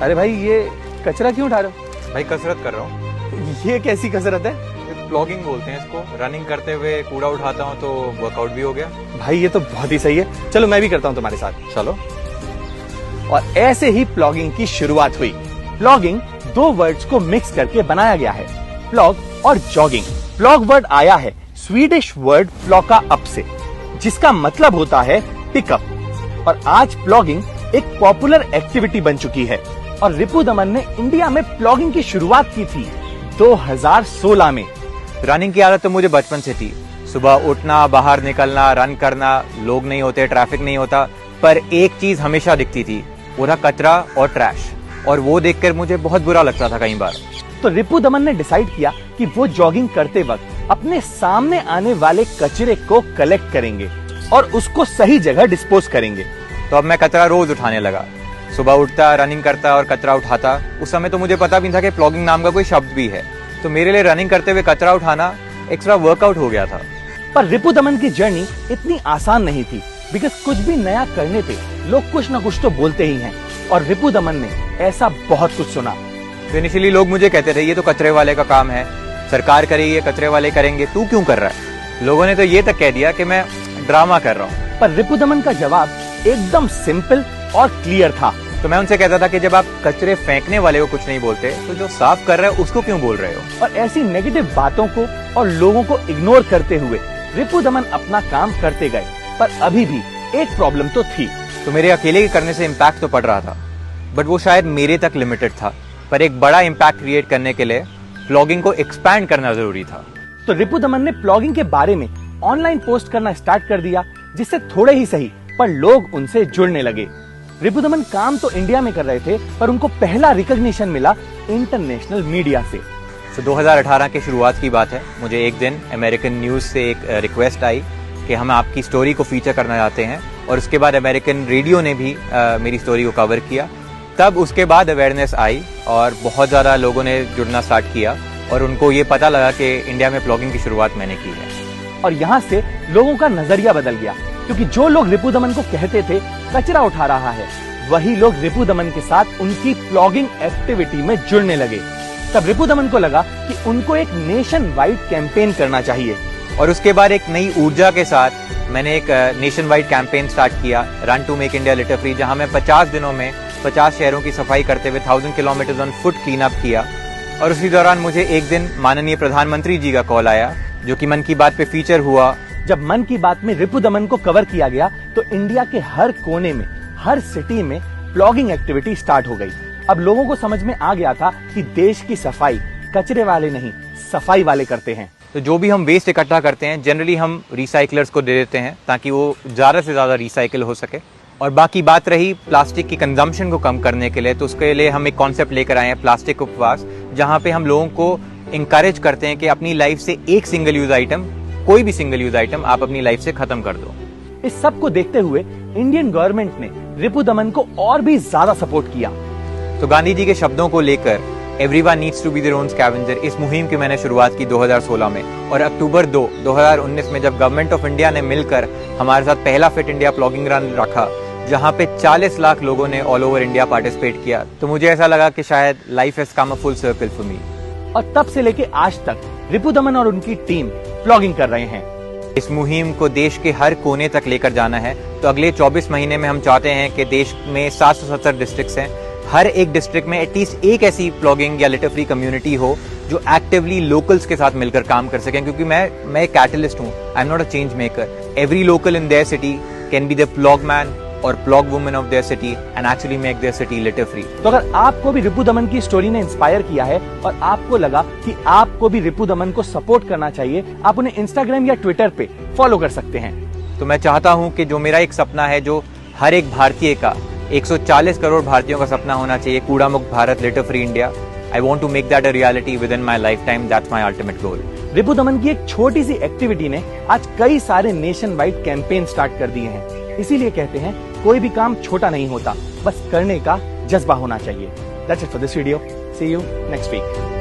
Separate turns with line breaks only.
अरे भाई ये कचरा क्यों उठा रहे हो?
भाई कसरत कर रहा हूँ।
ये कैसी कसरत है?
प्लॉगिंग बोलते हैं इसको। रनिंग करते हुए कूड़ा उठाता हूँ तो वर्कआउट भी हो गया।
भाई ये तो बहुत ही सही है, चलो मैं भी करता हूँ तुम्हारे साथ।
चलो।
और ऐसे ही प्लॉगिंग की शुरुआत हुई। प्लॉगिंग दो वर्ड्स को मिक्स करके बनाया गया है, प्लॉग और जॉगिंग। प्लॉग वर्ड आया है स्वीडिश वर्ड प्लॉका अप से, जिसका मतलब होता है पिकअप। और आज प्लॉगिंग एक पॉपुलर एक्टिविटी बन चुकी है और रिपुदमन ने इंडिया में प्लॉगिंग की शुरुआत की थी 2016 में।
रनिंग की आदत तो मुझे बचपन से थी। सुबह उठना, बाहर निकलना, रन करना, लोग नहीं होते, ट्रैफिक नहीं होता, पर एक चीज हमेशा दिखती थी, वो था कचरा और ट्रैश। और वो देखकर मुझे बहुत बुरा लगता था कई बार।
तो रिपुदमन ने डिसाइड किया कि वो जॉगिंग करते वक्त अपने सामने आने वाले कचरे को कलेक्ट करेंगे और उसको सही जगह डिस्पोज करेंगे।
तो अब मैं कचरा रोज उठाने लगा। सुबह उठता, रनिंग करता और कचरा उठाता। उस समय तो मुझे पता भी नहीं था कि प्लॉगिंग नाम का कोई शब्द भी है। तो मेरे लिए रनिंग करते हुए कचरा उठाना एक्स्ट्रा वर्कआउट हो गया था।
पर रिपुदमन की जर्नी इतनी आसान नहीं थी, बिकॉज कुछ भी नया करने पे लोग कुछ न कुछ तो बोलते ही हैं। और रिपुदमन ने ऐसा बहुत कुछ सुना।
तो इनिशियली लोग मुझे कहते थे ये तो कचरे वाले का काम है, सरकार करेगी, ये कचरे वाले करेंगे, तू क्यों कर रहा है। लोगों ने तो ये तक कह दिया कि मैं ड्रामा कर रहा हूँ।
पर रिपुदमन का जवाब एकदम सिंपल और क्लियर था।
तो मैं उनसे कहता था कि जब आप कचरे फेंकने वाले को कुछ नहीं बोलते तो जो साफ कर रहे हो उसको क्यों बोल रहे हो।
और ऐसी नेगेटिव बातों को और लोगों को इग्नोर करते हुए रिपुदमन अपना काम करते गए। पर अभी भी एक प्रॉब्लम तो थी।
तो मेरे अकेले के करने से इम्पैक्ट तो पड़ रहा था, बट वो शायद मेरे तक लिमिटेड था। पर एक बड़ा इम्पैक्ट क्रिएट करने के लिए प्लॉगिंग को एक्सपैंड करना जरूरी था।
तो रिपुदमन ने प्लॉगिंग के बारे में ऑनलाइन पोस्ट करना स्टार्ट कर दिया, जिससे थोड़े ही सही पर लोग उनसे जुड़ने लगे। रिपुदमन काम तो इंडिया में कर रहे थे, पर उनको पहला रिकॉग्निशन मिला इंटरनेशनल मीडिया से।
तो 2018 की शुरुआत की बात है। मुझे एक दिन अमेरिकन न्यूज से एक रिक्वेस्ट आई कि हम आपकी स्टोरी को फीचर करना चाहते हैं। और उसके बाद अमेरिकन रेडियो ने भी मेरी स्टोरी को कवर किया। तब उसके बाद अवेयरनेस आई और बहुत ज़्यादा लोगों ने जुड़ना स्टार्ट किया और उनको ये पता लगा कि इंडिया में प्लॉगिंग की शुरुआत मैंने की है।
और यहाँ से लोगों का नजरिया बदल गया, क्योंकि जो लोग रिपुदमन को कहते थे कचरा उठा रहा है, वही लोग रिपुदमन के साथ उनकी प्लॉगिंग एक्टिविटी में जुड़ने लगे। तब रिपुदमन को लगा कि उनको एक नेशन वाइड कैंपेन करना चाहिए।
और उसके बाद एक नई ऊर्जा के साथ मैंने एक नेशन वाइड कैंपेन स्टार्ट किया, run to make India litter free, जहां मैं 50 दिनों में 50 शहरों की सफाई करते हुए 1000 kilometre on foot clean up किया। और उसी दौरान मुझे एक दिन माननीय प्रधानमंत्री जी का कॉल आया, जो कि मन की बात पे फीचर हुआ।
जब मन की बात में रिपुदमन को कवर किया गया तो इंडिया के हर कोने में, हर सिटी में प्लॉगिंग एक्टिविटी स्टार्ट हो गई। अब लोगों को समझ में आ गया था कि देश की सफाई कचरे वाले नहीं, सफाई वाले करते हैं।
तो जो भी हम वेस्ट इकट्ठा करते हैं जनरली हम रिसाइकलर्स को दे देते हैं, ताकि वो ज़्यादा से ज़्यादा रिसाइकिल हो सके। और बाकी बात रही प्लास्टिक की कंजम्पशन को कम करने के लिए, तो उसके लिए हम एक कॉन्सेप्ट लेकर आए हैं, प्लास्टिक उपवास, जहाँ पे हम लोगों को इंकरेज करते हैं कि अपनी लाइफ से एक सिंगल यूज आइटम, कोई भी सिंगल यूज आइटम आप अपनी लाइफ से खत्म कर दो।
इस सब को देखते हुए इंडियन गवर्नमेंट ने रिपुदमन को और भी ज्यादा सपोर्ट किया।
तो गांधी जी के शब्दों को लेकर everyone needs to be their own scavenger, इस मुहिम की मैंने शुरुआत की 2016 में। और अक्टूबर 2, 2019 में जब गवर्नमेंट ऑफ इंडिया ने मिलकर हमारे साथ पहला फिट इंडिया प्लॉगिंग रन रखा, जहां पे 40 लाख लोगों ने ऑल ओवर इंडिया पार्टिसिपेट किया, तो मुझे ऐसा लगा कि शायद life has come a full circle for me.
और तब से लेके आज तक रिपुदमन और उनकी टीम प्लॉगिंग कर रहे हैं।
इस मुहिम को देश के हर कोने तक लेकर जाना है। तो अगले 24 महीने में हम चाहते हैं कि देश में 770 डिस्ट्रिक्ट्स हैं, हर एक डिस्ट्रिक्ट में एटलीस्ट एक ऐसी प्लॉगिंग या लिटर फ्री कम्युनिटी हो जो एक्टिवली लोकल्स के साथ मिलकर काम कर सकें। क्योंकि मैं एक कैटलिस्ट हूँ, I am not a change maker. Every local in their city can be the plog man और plog woman of their city and actually make their city litter free.
तो अगर आपको भी रिपुदमन की स्टोरी ने इंस्पायर किया है और आपको लगा कि आपको भी रिपुदमन को सपोर्ट करना चाहिए, आप उन्हें इंस्टाग्राम या ट्विटर पे फॉलो कर सकते हैं।
तो मैं चाहता हूं कि जो मेरा एक सपना है, जो हर एक भारतीय का, 140 करोड़ भारतीयों का सपना होना चाहिए, कूड़ा मुक्त Bharat, litter free India, I want to make that a reality within my lifetime. That's my ultimate goal.
Ripudaman की एक छोटी सी एक्टिविटी ने आज कई सारे नेशन वाइड कैंपेन स्टार्ट कर दिए हैं। इसीलिए कहते हैं कोई भी काम छोटा नहीं होता, बस करने का जज्बा होना चाहिए। That's it for this video. See you next week.